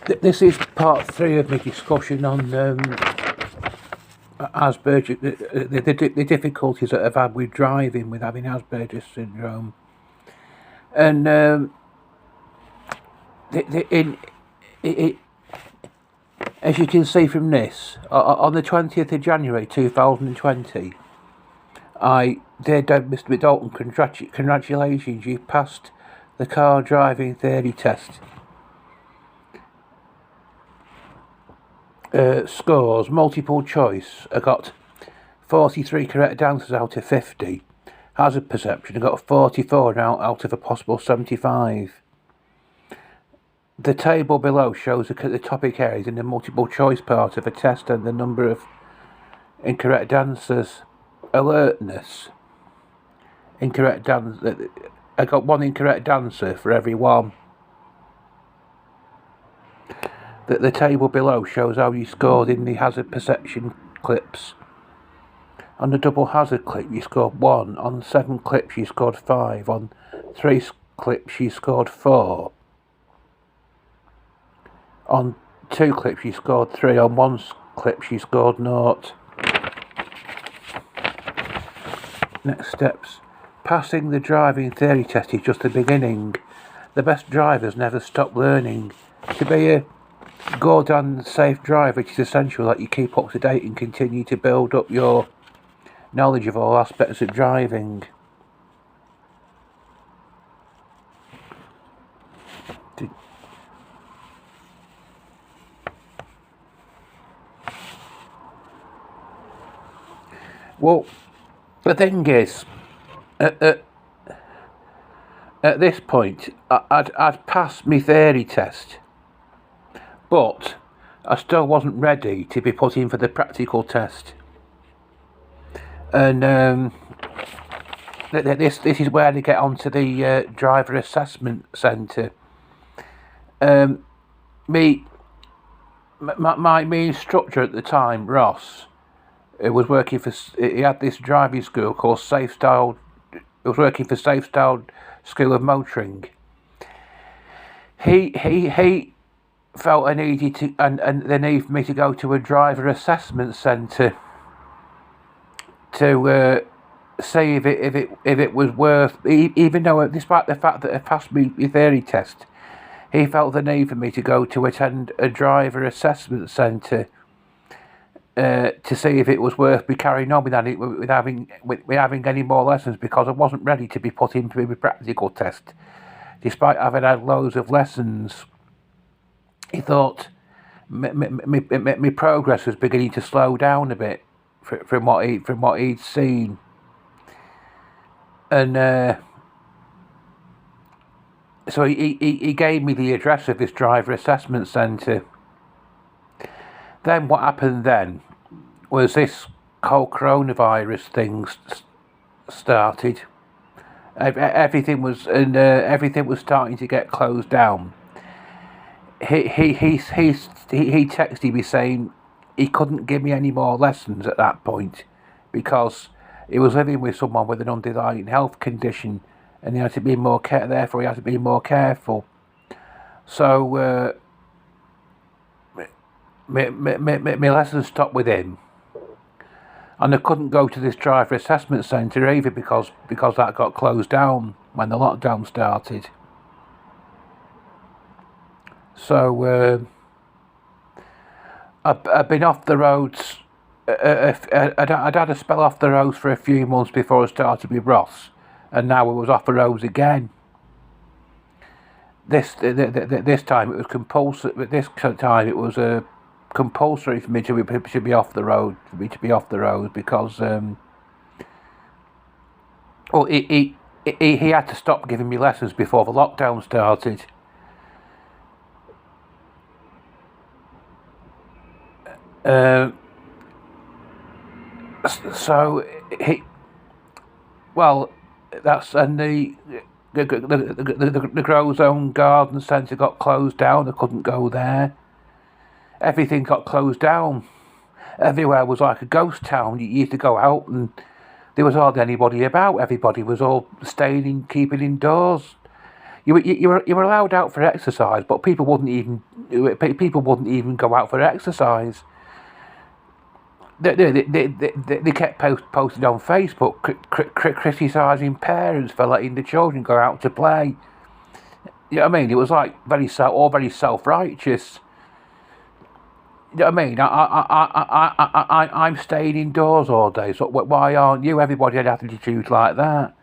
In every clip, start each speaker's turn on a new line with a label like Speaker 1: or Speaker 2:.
Speaker 1: This is part 3 of my discussion on Asperger, the difficulties that I've had with driving, with having Asperger syndrome. And as you can see from this, on the 20th of January 2020, I dear Mr. Dalton, congratulations, you've passed the car driving theory test. Scores, multiple choice, I got 43 correct answers out of 50. Hazard perception, I got 44 out of a possible 75. The table below shows the topic areas in the multiple choice part of a test and the number of incorrect answers. Alertness, incorrect answer, I got 1 incorrect answer for every one. The table below shows how you scored in the hazard perception clips. On the double hazard clip you scored 1, on 7 clips you scored 5, on 3 clips you scored 4, on 2 clips you scored 3, on 1 clip you scored 0. Next steps. Passing the driving theory test is just the beginning. The best drivers never stop learning. To be a good and safe driver, it is essential that you keep up to date and continue to build up your knowledge of all aspects of driving. Well, the thing is, at this point, I'd passed my theory test, but I still wasn't ready to be put in for the practical test. And this is where they get onto the driver assessment centre. My instructor at the time, Ross, was working for. He had this driving school called Safe Style. He was working for Safe Style School of Motoring. He felt I needed to, and they needed for me to go to a driver assessment centre to see if it was worth. Even though, despite the fact that I passed my theory test, he felt the need for me to go to attend a driver assessment centre to see if it was worth me carrying on with having any more lessons, because I wasn't ready to be put in for a practical test, despite having had loads of lessons. He thought my progress was beginning to slow down a bit from what he'd seen, and so he gave me the address of this driver assessment centre. Then what happened then was this whole coronavirus thing started. Everything was starting to get closed down. He texted me saying he couldn't give me any more lessons at that point because he was living with someone with an underlying health condition, and he had to be more therefore he had to be more careful. So my lessons stopped with him, and I couldn't go to this driver assessment centre either because that got closed down when the lockdown started. So I've been off the roads. I'd had a spell off the roads for a few months before I started with Ross, and now I was off the roads again. This time it was compulsory. This time it was compulsory for me to be off the road. For me to be off the road because he had to stop giving me lessons before the lockdown started. So that's, and the Grow Zone Garden Centre got closed down. I couldn't go there. Everything got closed down. Everywhere was like a ghost town. You used to go out and there was hardly anybody about. Everybody was all keeping indoors. You were allowed out for exercise, but people wouldn't even People wouldn't even go out for exercise. They kept posting on Facebook criticising parents for letting the children go out to play. You know what I mean? It was like very self-righteous. You know what I mean? I'm staying indoors all day. So why aren't you? Everybody had attitudes like that.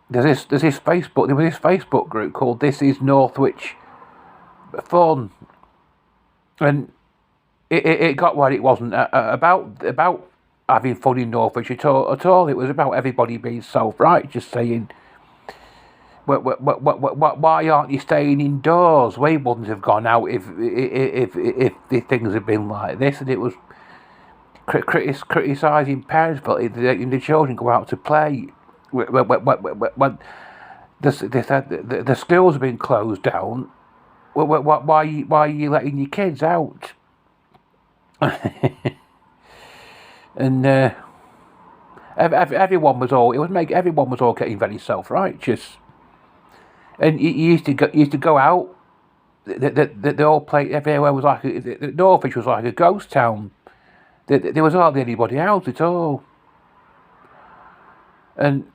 Speaker 1: There was this Facebook group called "This Is Northwich Fun," and it got what it wasn't about having fun in Norwich at all. It was about everybody being self-righteous, saying, why aren't you staying indoors? We wouldn't have gone out if the things had been like this. And it was criticising parents for letting the children go out to play when the schools have been closed down. Why are you letting your kids out? And everyone was all getting very self-righteous. And you used to go out. The whole place everywhere was like Norwich was like a ghost town. There was hardly anybody out at all. And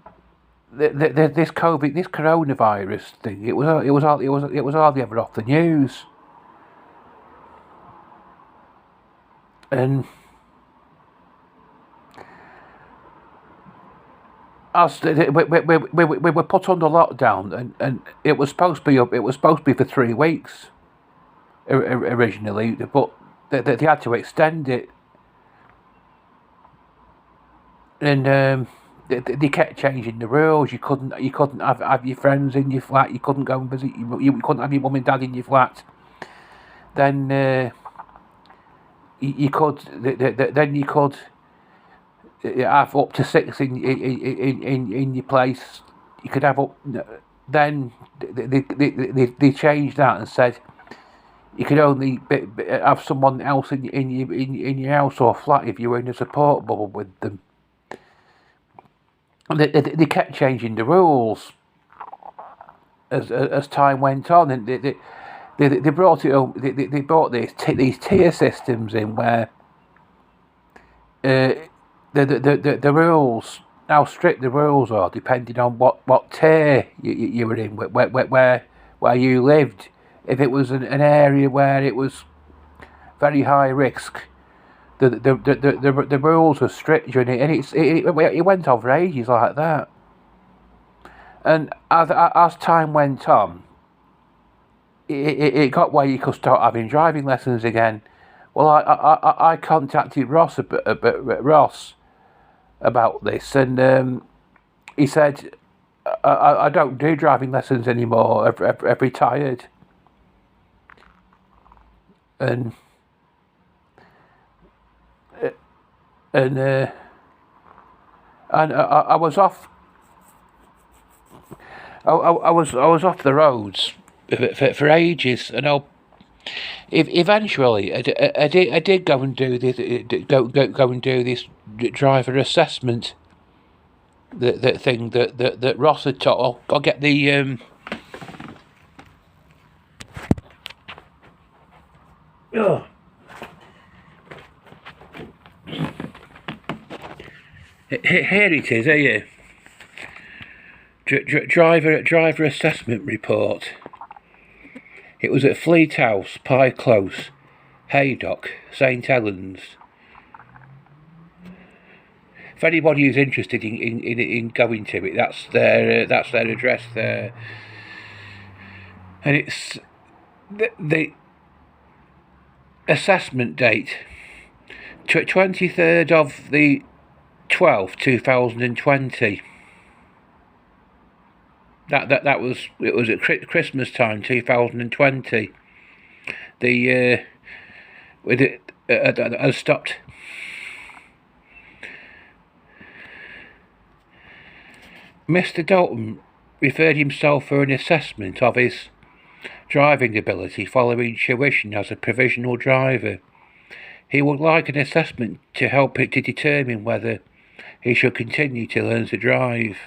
Speaker 1: this coronavirus thing, it was hardly ever off the news. And we were put under lockdown, and it was supposed to be for 3 weeks originally, but they had to extend it, and they kept changing the rules. You couldn't have your friends in your flat. You couldn't go and visit. You couldn't have your mum and dad in your flat. Then you could have up to 6 in your place. You could have up. Then they changed that and said you could only have someone else in your house or flat if you were in a support bubble with them. They kept changing the rules as time went on, and they brought it home. They brought these tier systems in where the rules, how strict the rules are, depending on what tier you were in, where you lived. If it was an area where it was very high risk, the rules were stricter, and it went on for ages like that. And as time went on, it got where you could start having driving lessons again. Well, I contacted Ross about this, and he said, I don't do driving lessons anymore. I've retired. And I was off. I was off the roads for ages, and eventually I did go and do this go and do this driver assessment. The thing that Ross had taught. I'll get the Here it is, here. Driver assessment report. It was at Fleet House, Pye Close, Haydock, St Helens. If anybody is interested in going to it, that's their address there. And it's the assessment date, 23rd of the 12th, 2020. It was at Christmas time, 2020. I stopped. Mr. Dalton referred himself for an assessment of his driving ability following tuition as a provisional driver. He would like an assessment to help it to determine whether he should continue to learn to drive.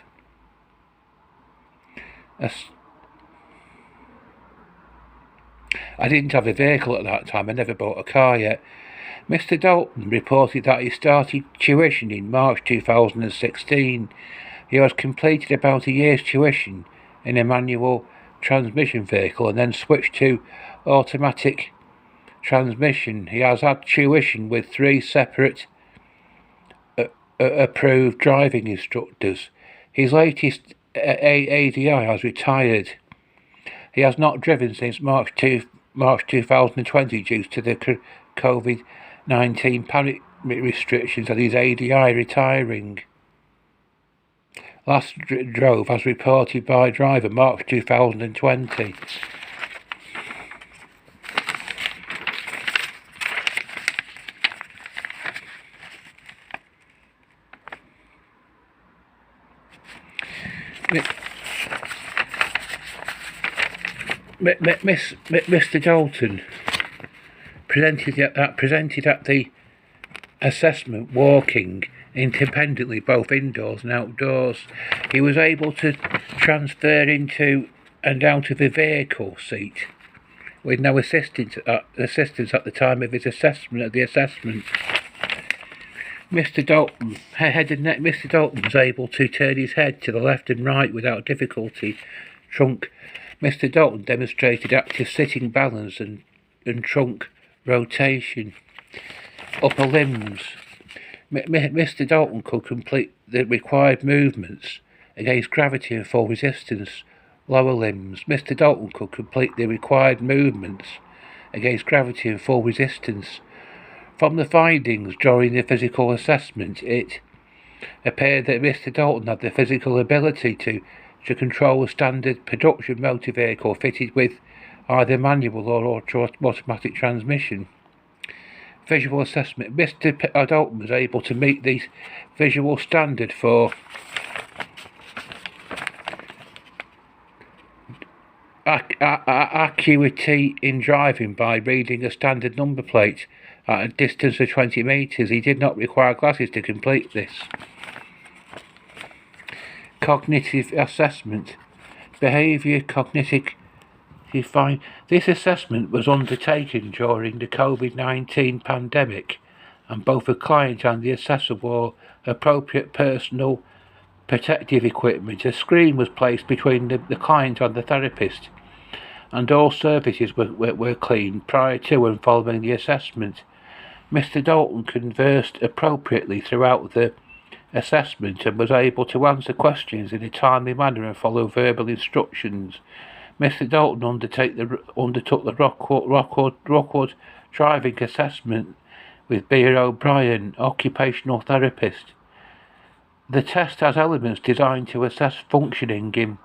Speaker 1: I didn't have a vehicle at that time. I never bought a car yet. Mr. Dalton reported that he started tuition in March 2016. He has completed about a year's tuition in a manual transmission vehicle and then switched to automatic transmission. He has had tuition with 3 separate approved driving instructors. His latest ADI has retired. He has not driven since March 2020 due to the COVID-19 panic restrictions and his ADI retiring. Last drove as reported by driver March 2020. Mr. Dalton presented at the assessment walking independently both indoors and outdoors. He was able to transfer into and out of a vehicle seat with no assistance at the time of his assessment. Mr. Dalton was able to turn his head to the left and right without difficulty. Mr. Dalton demonstrated active sitting balance and trunk rotation. Upper limbs. Mr. Dalton could complete the required movements against gravity and full resistance. Lower limbs. Mr. Dalton could complete the required movements against gravity and full resistance. From the findings during the physical assessment, it appeared that Mr. Dalton had the physical ability to control a standard production motor vehicle fitted with either manual or automatic transmission. Visual assessment. Mr. Dalton was able to meet the visual standard for acuity in driving by reading a standard number plate at a distance of 20 metres. He did not require glasses to complete this. Cognitive assessment. Behaviour cognitive define. This assessment was undertaken during the COVID-19 pandemic, and both the client and the assessor wore appropriate personal protective equipment. A screen was placed between the client and the therapist, and all surfaces were cleaned prior to and following the assessment. Mr. Dalton conversed appropriately throughout the assessment and was able to answer questions in a timely manner and follow verbal instructions. Mr. Dalton undertook the Rockwood driving assessment with B. O'Brien, occupational therapist. The test has elements designed to assess functioning in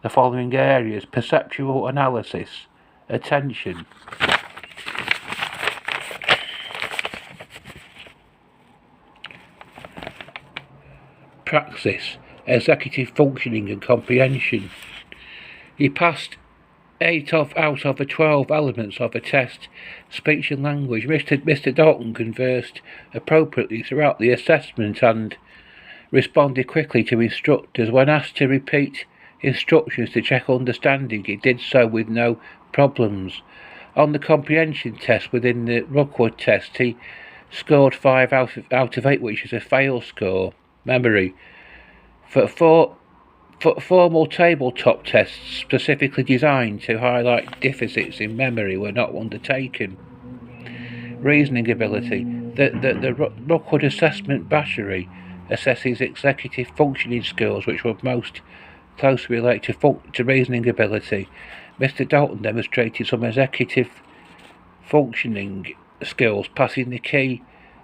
Speaker 1: the following areas: perceptual analysis, attention, praxis, executive functioning and comprehension. He passed 8 out of the 12 elements of the test. Speech and language. Mr. Dalton conversed appropriately throughout the assessment and responded quickly to instructors. When asked to repeat instructions to check understanding, he did so with no problems. On the comprehension test within the Rockwood test, he scored 5 out of 8, which is a fail score. Memory. For formal tabletop tests specifically designed to highlight deficits in memory were not undertaken. Reasoning ability. The Rockwood Assessment Battery assesses executive functioning skills which were most closely related to reasoning ability. Mr. Dalton demonstrated some executive functioning skills, passing the key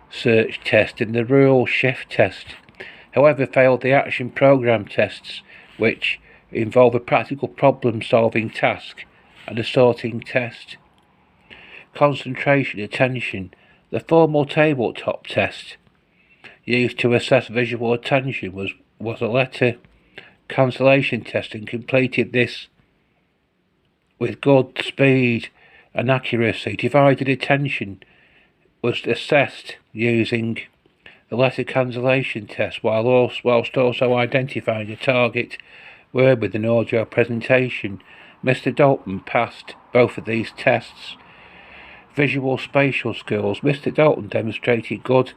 Speaker 1: search test and the rule shift test. However, failed the action program tests, which involve a practical problem-solving task and a sorting test. Concentration, attention. The formal tabletop test used to assess visual attention was a letter cancellation test, and completed this with good speed and accuracy. Divided attention was assessed using the letter cancellation test whilst also identifying a target word with an audio presentation. Mr. Dalton passed both of these tests. Visual spatial skills. Mr. Dalton demonstrated good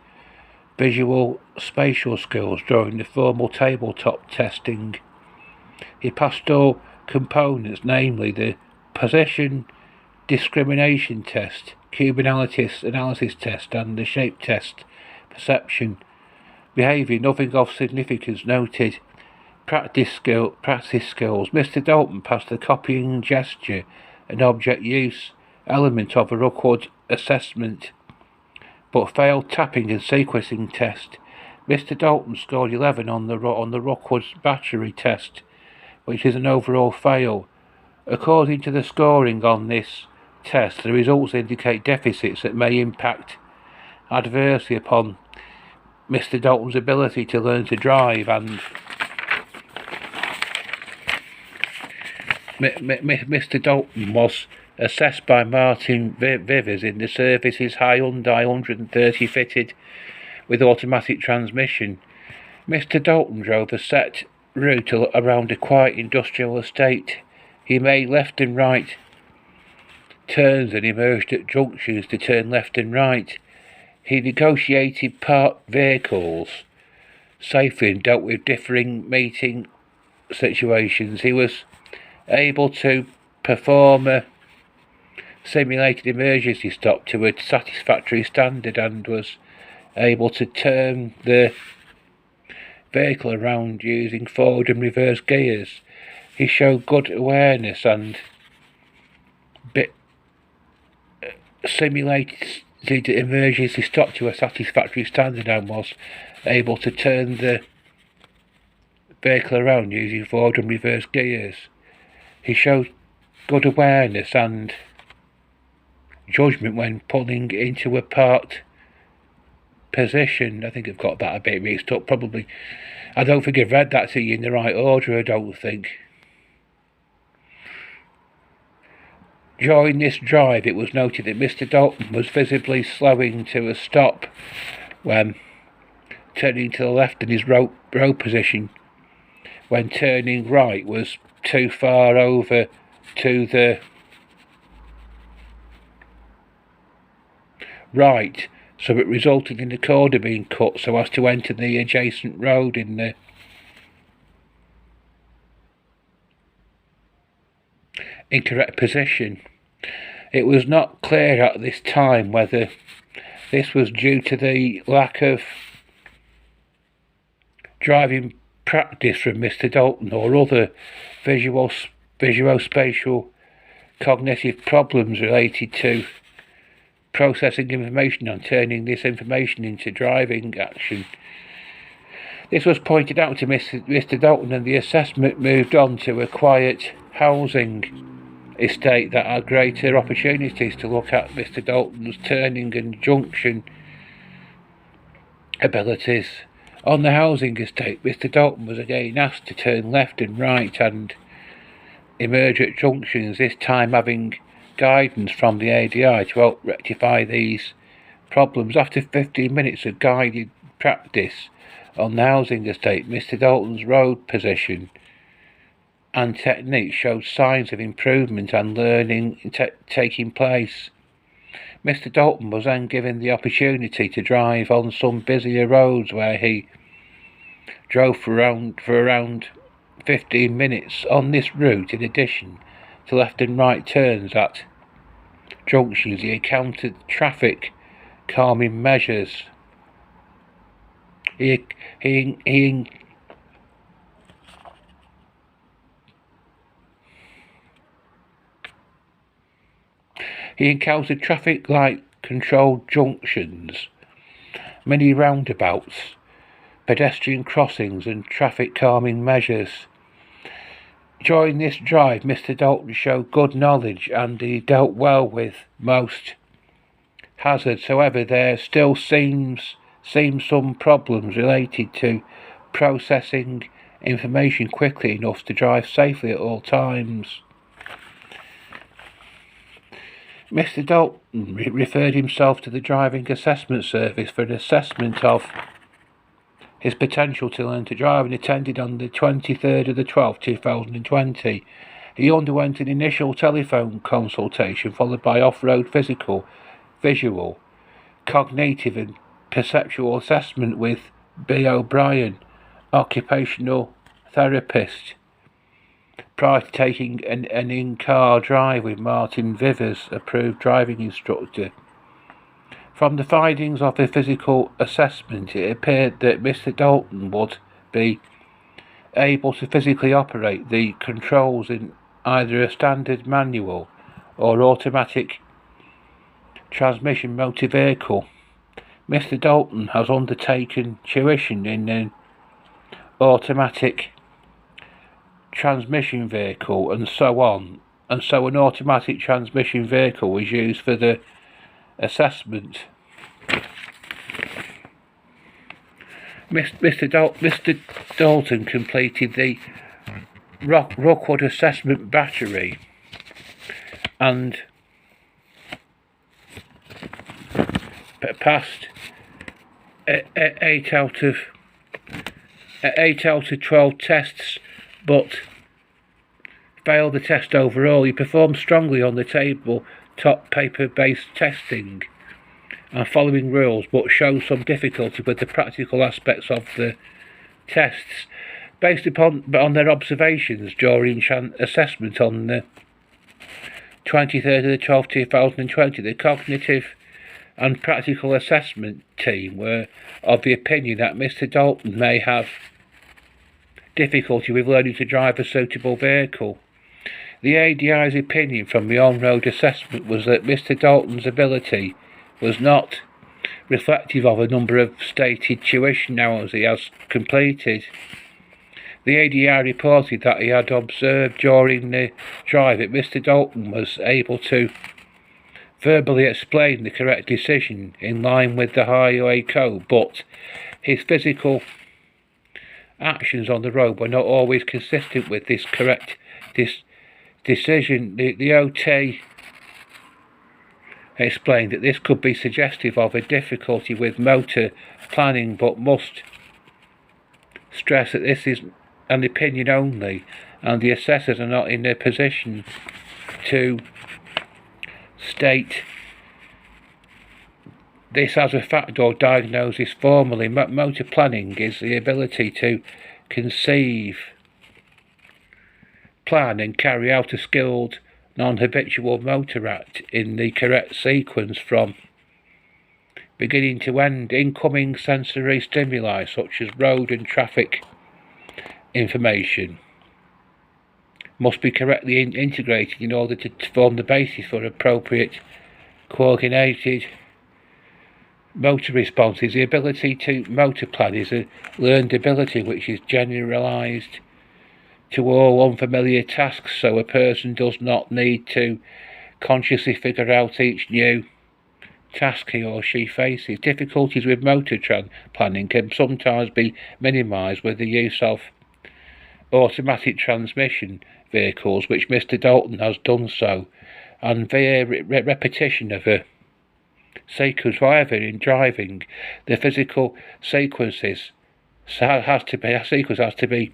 Speaker 1: visual spatial skills during the formal tabletop testing. He passed all components, namely the position discrimination test, cube analysis test, and the shape test. Perception. Behaviour. Nothing of significance noted. Practice skills. Mr. Dalton passed the copying, gesture, and object use element of a Rookwood assessment, but failed tapping and sequencing test. Mr. Dalton scored 11 on the Rookwood battery test, which is an overall fail. According to the scoring on this test, the results indicate deficits that may impact adversely upon Mr. Dalton's ability to learn to drive, and Mr. Dalton was assessed by Martin Vivers in the service's Hyundai 130 fitted with automatic transmission. Mr. Dalton drove a set route around a quiet industrial estate. He made left and right turns and emerged at junctions to turn left and right. He negotiated parked vehicles safely and dealt with differing meeting situations. He was able to perform a simulated emergency stop to a satisfactory standard and was able to turn the vehicle around using forward and reverse gears. He showed good awareness and simulated emergency stop to a satisfactory standard and was able to turn the vehicle around using forward and reverse gears. He showed good awareness and judgment when pulling into a parked position. I think I've got that a bit mixed up. Probably, I don't think I've read that to you in the right order. I don't think. During this drive, it was noted that Mr. Dalton was visibly slowing to a stop when turning to the left, and his road position when turning right was too far over to the right, so it resulted in the corner being cut so as to enter the adjacent road in the incorrect position. It was not clear at this time whether this was due to the lack of driving practice from Mr. Dalton or other visuospatial cognitive problems related to processing information and turning this information into driving action. This was pointed out to Mr. Dalton, and the assessment moved on to a quiet housing estate that had greater opportunities to look at Mr. Dalton's turning and junction abilities. On the housing estate, Mr. Dalton was again asked to turn left and right and emerge at junctions, this time having guidance from the ADI to help rectify these problems. After 15 minutes of guided practice on the housing estate, Mr. Dalton's road position and technique showed signs of improvement and learning taking place. Mr. Dalton was then given the opportunity to drive on some busier roads where he drove for around 15 minutes. On this route, in addition to left and right turns at junctions, he encountered traffic calming measures. He encountered traffic light controlled junctions, many roundabouts, pedestrian crossings and traffic calming measures. During this drive, Mr. Dalton showed good knowledge and he dealt well with most hazards. However, there still seems some problems related to processing information quickly enough to drive safely at all times. Mr. Dalton referred himself to the Driving Assessment Service for an assessment of his potential to learn to drive and attended on the 23rd of the 12th, 2020. He underwent an initial telephone consultation followed by off-road physical, visual, cognitive and perceptual assessment with B. O'Brien, occupational therapist, prior to taking an in-car drive with Martin Vivers, approved driving instructor. From the findings of the physical assessment, it appeared that Mr. Dalton would be able to physically operate the controls in either a standard manual or automatic transmission motor vehicle. Mr. Dalton has undertaken tuition in an automatic transmission vehicle and so on, and so an automatic transmission vehicle was used for the assessment. Mr. Dalton completed the Rockwood assessment battery and passed 8 out of 12 tests, but failed the test overall. He performed strongly on the tabletop paper-based testing and following rules, but showed some difficulty with the practical aspects of the tests. Based on their observations during assessment on the 23rd of the 12th, 2020, the cognitive and practical assessment team were of the opinion that Mr. Dalton may have difficulty with learning to drive a suitable vehicle. The ADI's opinion from the on-road assessment was that Mr. Dalton's ability was not reflective of a number of stated tuition hours he has completed. The ADI reported that he had observed during the drive that Mr. Dalton was able to verbally explain the correct decision in line with the highway code, but his physical actions on the road were not always consistent with this correct decision. The OT explained that this could be suggestive of a difficulty with motor planning, but must stress that this is an opinion only, and the assessors are not in a position to state this as a fact or diagnose this formally. Motor planning is the ability to conceive, plan and carry out a skilled, non-habitual motor act in the correct sequence from beginning to end. Incoming sensory stimuli such as road and traffic information must be correctly integrated in order to form the basis for appropriate coordinated motor responses. The ability to motor plan is a learned ability which is generalized to all unfamiliar tasks, so a person does not need to consciously figure out each new task he or she faces. Difficulties with motor planning can sometimes be minimized with the use of automatic transmission vehicles, which Mr. Dalton has done so, and via repetition of a sequence. However, in driving, the physical sequence has to be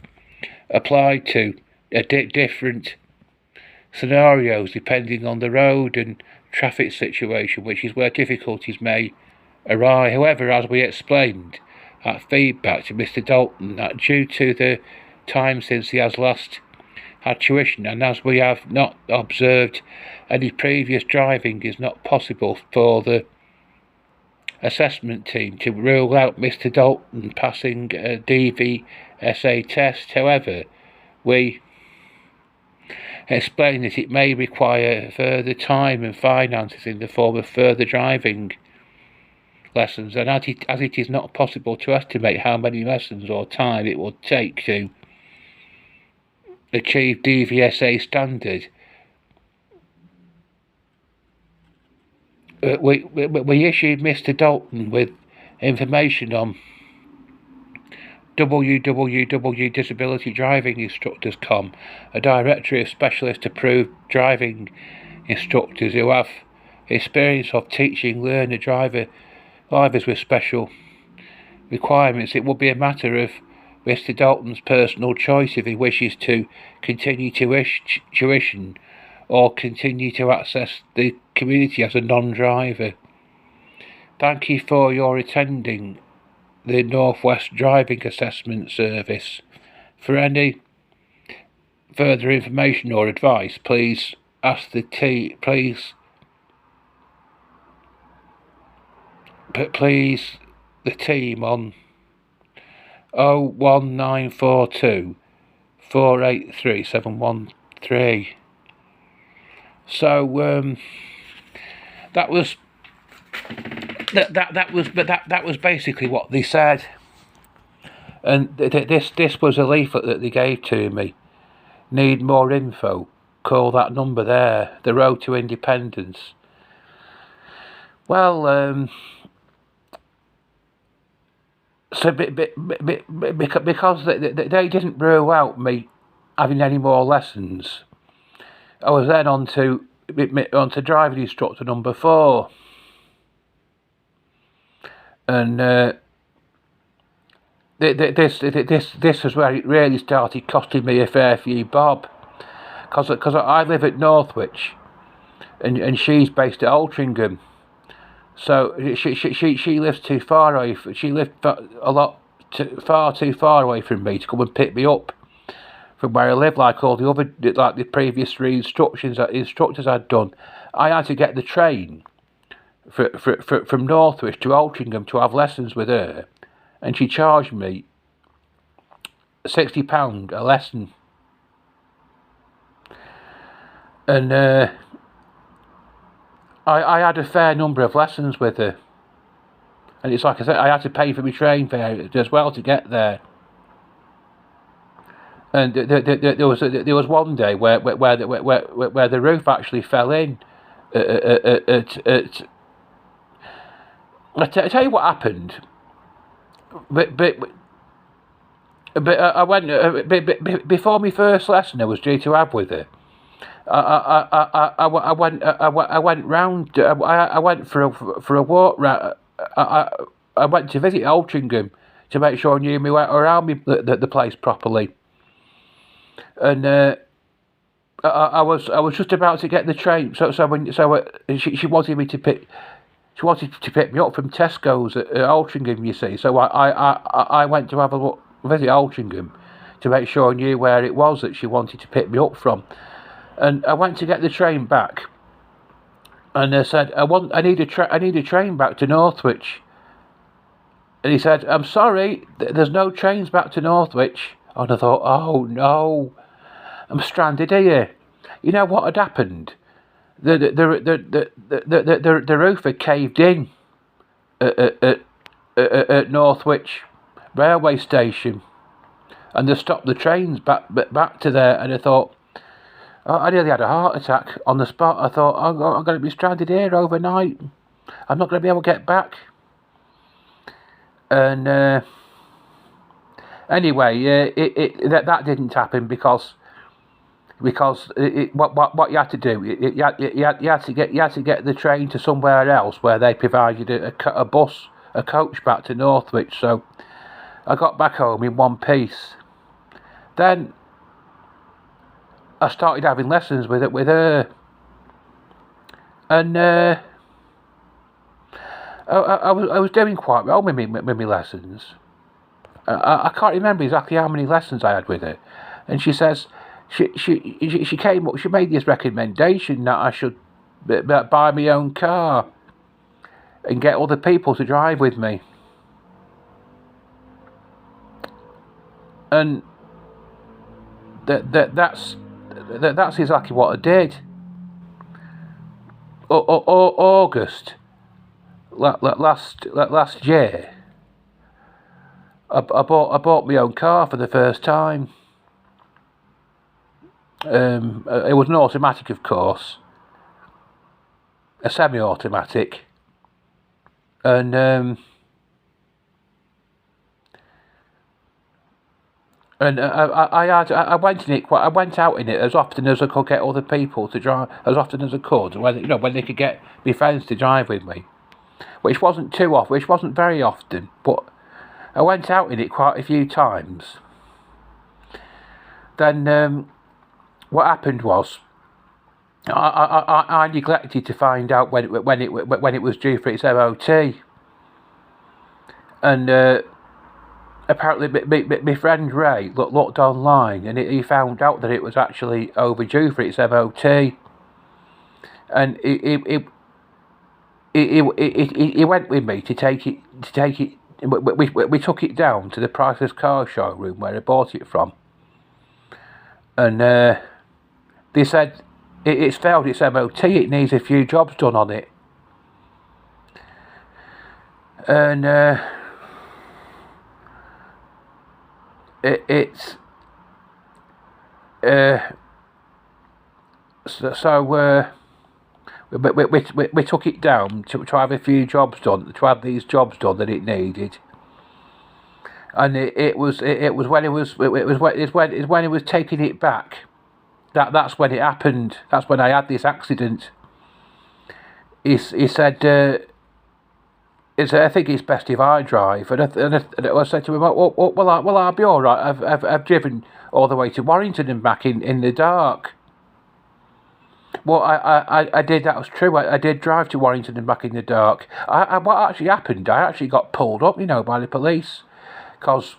Speaker 1: applied to different scenarios depending on the road and traffic situation, which is where difficulties may arise. However, as we explained at feedback to Mr. Dalton, that due to the time since he has last had tuition, and as we have not observed any previous driving, is not possible for the assessment team to rule out Mr. Dalton passing a DVSA test. However, we explain that it may require further time and finances in the form of further driving lessons, and as it is not possible to estimate how many lessons or time it would take to achieve DVSA standard, we issued Mr. Dalton with information on www.disabilitydrivinginstructors.com, a directory of specialist approved driving instructors who have experience of teaching drivers with special requirements. It would be a matter of Mr. Dalton's personal choice if he wishes to continue tuition or continue to access the community as a non-driver. Thank you for your attending the Northwest Driving Assessment Service. For any further information or advice, please ask the team. Please the team on 01942 483 713. So that was basically what they said, and this was a leaflet that they gave to me. Need more info? Call that number there. The Road to Independence. Well, so because they didn't rule out me having any more lessons, I was then on to driving instructor number 4, and this is where it really started costing me a fair few bob, because I live at Northwich, and she's based at Altrincham. So she lives too far away. She lived far too far away from me to come and pick me up from where I live, like the previous 3 instructors I'd done. I had to get the train from Northwich to Altrincham to have lessons with her, and she charged me £60 a lesson. And I had a fair number of lessons with her, and it's like I said, I had to pay for my train fare as well to get there. And there was one day where the roof actually fell in. I tell you what happened. But I went before my first lesson I was due to have with her. I went round. I went for a walk round. I went to visit Altrincham to make sure I knew me way around the place properly. And I was just about to get the train. So she wanted me to pick. She wanted to pick me up from Tesco's at Altrincham, you see. So I went to have a look, visit Altrincham to make sure I knew where it was that she wanted to pick me up from. And I went to get the train back, and I said, I need a train back to Northwich. And he said, I'm sorry, there's no trains back to Northwich. And I thought, oh no, I'm stranded here. You know what had happened? The roof had caved in at Northwich railway station, and they stopped the trains back to there. And I thought, I nearly had a heart attack on the spot. I thought, I'm going to be stranded here overnight. I'm not going to be able to get back. And anyway, that didn't happen because what you had to do, you had to get the train to somewhere else where they provided a coach back to Northwich. So I got back home in one piece. Then I started having lessons with her, and I was doing quite well with my lessons. I can't remember exactly how many lessons I had with her, and she says she came up. She made this recommendation that I should buy my own car and get other people to drive with me, and that's exactly what I did. August last year, I bought my own car for the first time. It was an automatic, of course, a semi-automatic, and I went in it I went out in it as often as I could get other people to drive, as often as I could, when they could get my friends to drive with me, which wasn't very often, but I went out in it quite a few times. Then what happened was I neglected to find out when it was due for its MOT, and apparently my friend Ray looked online, and he found out that it was actually overdue for its MOT, and he went with me to take it. We took it down to the Priceless Car Showroom where I bought it from, and they said it's failed its MOT. It needs a few jobs done on it, and we took it down to have a few jobs done, to have these jobs done that it needed, and it was when it was taking it back. That's when it happened. That's when I had this accident. He said, I think it's best if I drive. And I said to him, well, I'll be all right. I've driven all the way to Warrington and back in the dark. Well, I did. That was true. I did drive to Warrington and back in the dark. What actually happened? I actually got pulled up, by the police, because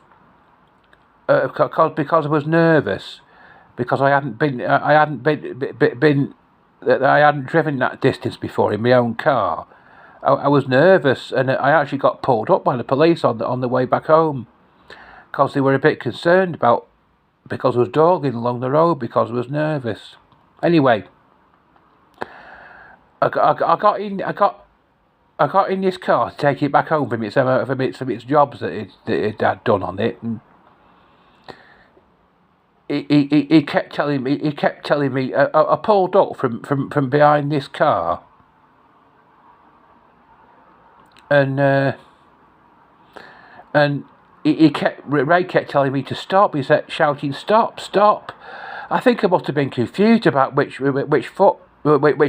Speaker 1: I was nervous. Because I hadn't driven that distance before in my own car. I was nervous, and I actually got pulled up by the police on the way back home, because they were a bit concerned because I was dawdling along the road because I was nervous. Anyway, I got in this car to take it back home from its jobs that it had done on it, and he kept telling me. I pulled up from behind this car, and Ray kept telling me to stop. He said, shouting, "Stop, stop!" I think I must have been confused about which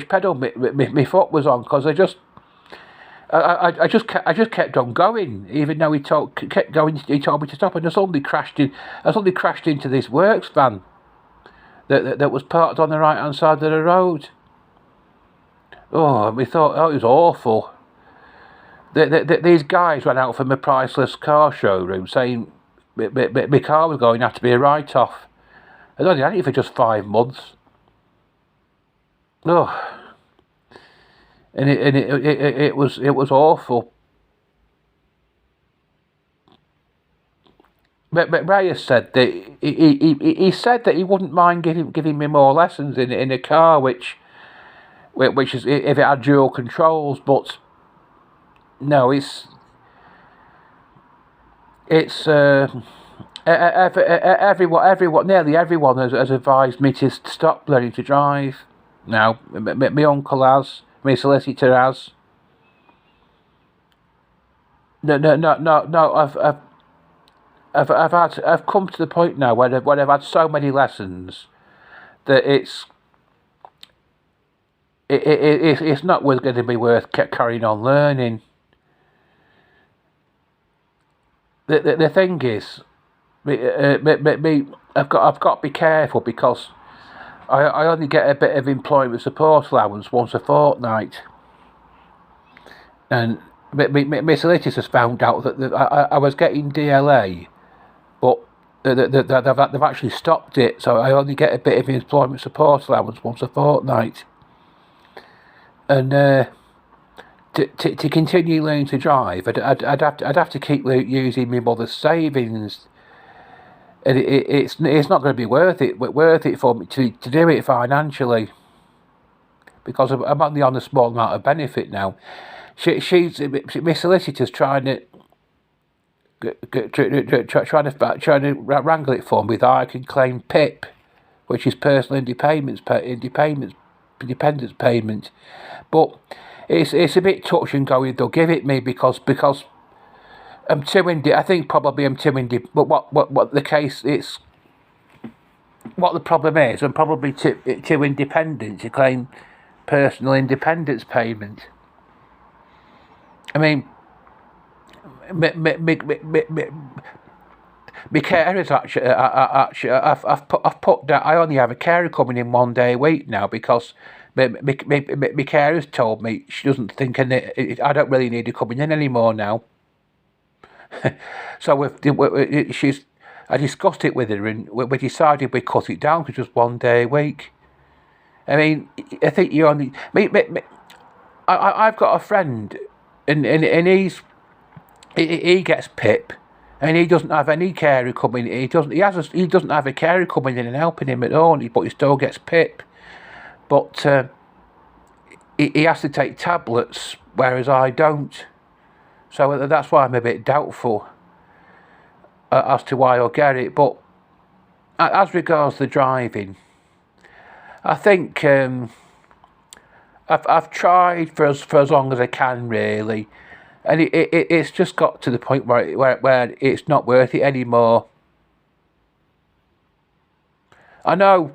Speaker 1: pedal my foot was on, because I just kept on going, even though he kept going. He told me to stop, and I suddenly crashed into this works van that was parked on the right hand side of the road. Oh, and we thought, it was awful. These guys ran out from a Priceless Car Showroom saying my car was going to have to be a write-off. I'd only had it for just 5 months. Oh. And it was awful. But Reyes said that he said that he wouldn't mind giving me more lessons in a car which is if it had dual controls, but no, it's nearly everyone has advised me to stop learning to drive. Now, my uncle has. My solicitor has. No. I've come to the point now where I've had so many lessons that it's not going to be worth carrying on learning. The thing is, I've got to be careful, because I only get a bit of employment support allowance once a fortnight, and my solicitors has found out that I was getting DLA, but they've actually stopped it, so I only get a bit of employment support allowance once a fortnight, and to continue learning to drive, I'd have to keep using my mother's savings. And it's not going to be worth it for me to do it financially, because I'm only on a small amount of benefit now. My solicitor's trying to wrangle it for me that I can claim PIP, which is personal independence payment, but it's a bit touch and go. They'll give it me because I'm too I think probably I'm too but what the case is, what the problem is, I'm probably too independent to claim personal independence payment. I mean, my carers actually I've put that I only have a carer coming in 1 day a week now because my carers told me she doesn't think I don't really need her coming in anymore now. So I discussed it with her and we decided we cut it down to just 1 day a week. I mean, I think you only I've got a friend and he gets PIP. And he doesn't have any carer coming. He doesn't have a carer coming in and helping him at all. But he still gets PIP. But he has to take tablets, whereas I don't. So that's why I'm a bit doubtful as to why I'll get it. But as regards the driving, I think I've tried for as long as I can really. And it's just got to the point where it's not worth it anymore. I know.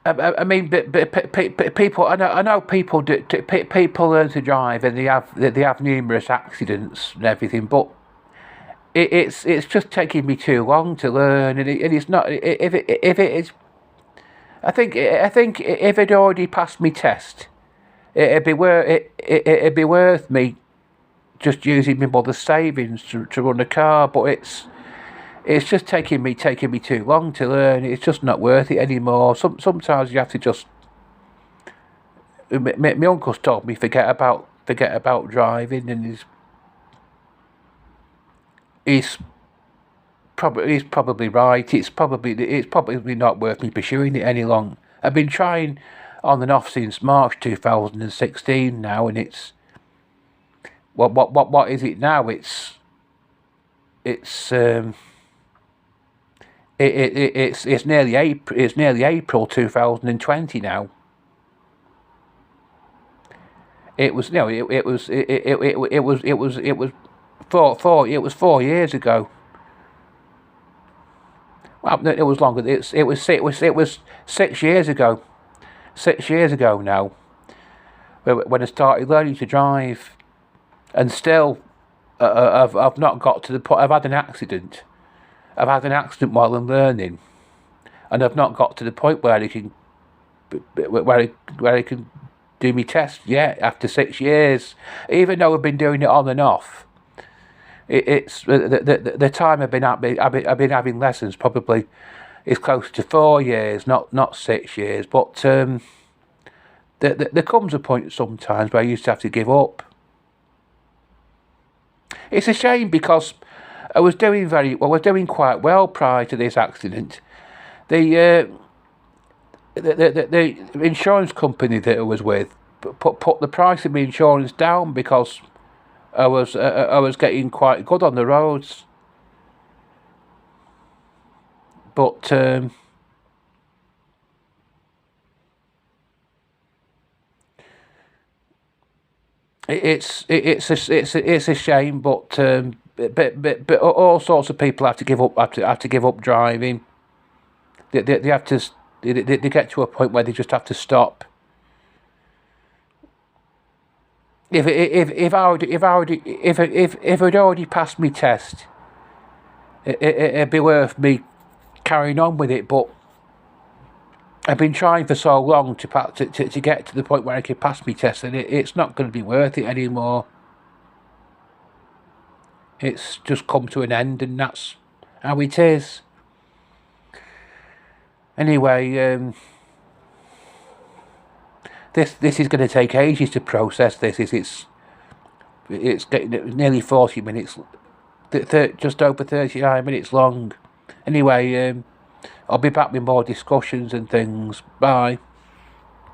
Speaker 1: I mean, but people. I know people people learn to drive and they have numerous accidents and everything. But it's just taking me too long to learn, and it's not. If it is, I think if it already passed me test. It'd be worth me just using my mother's savings to run a car, but it's just taking me too long to learn. It's just not worth it anymore. Sometimes you have to just. My uncle's told me forget about driving, and he's probably right. It's probably not worth me pursuing it any long. I've been trying on and off since March 2016 now, and it's what is it now? It's nearly April. It's nearly April 2020 now. It was it was 4 years ago. Well, no, it was longer. It was 6 years ago. 6 years ago now, when I started learning to drive, and still, I've not got to the point. I've had an accident. I've had an accident while I'm learning, and I've not got to the point where I can do my test yet. After 6 years, even though I've been doing it on and off, it's the time I've been having lessons probably. It's close to 4 years, not 6 years. But there comes a point sometimes where I used to have to give up. It's a shame because I was doing quite well prior to this accident. The insurance company that I was with put the price of my insurance down because I was getting quite good on the roads. But it's a shame. But all sorts of people have to give up driving. They have to. They get to a point where they just have to stop. If I'd already passed my test, it'd be worth me carrying on with it, but I've been trying for so long to get to the point where I can pass my test, and it's not going to be worth it anymore. It's just come to an end, and that's how it is. Anyway, this is going to take ages to process. It's getting nearly 40 minutes, just over 39 minutes long. Anyway, I'll be back with more discussions and things. Bye.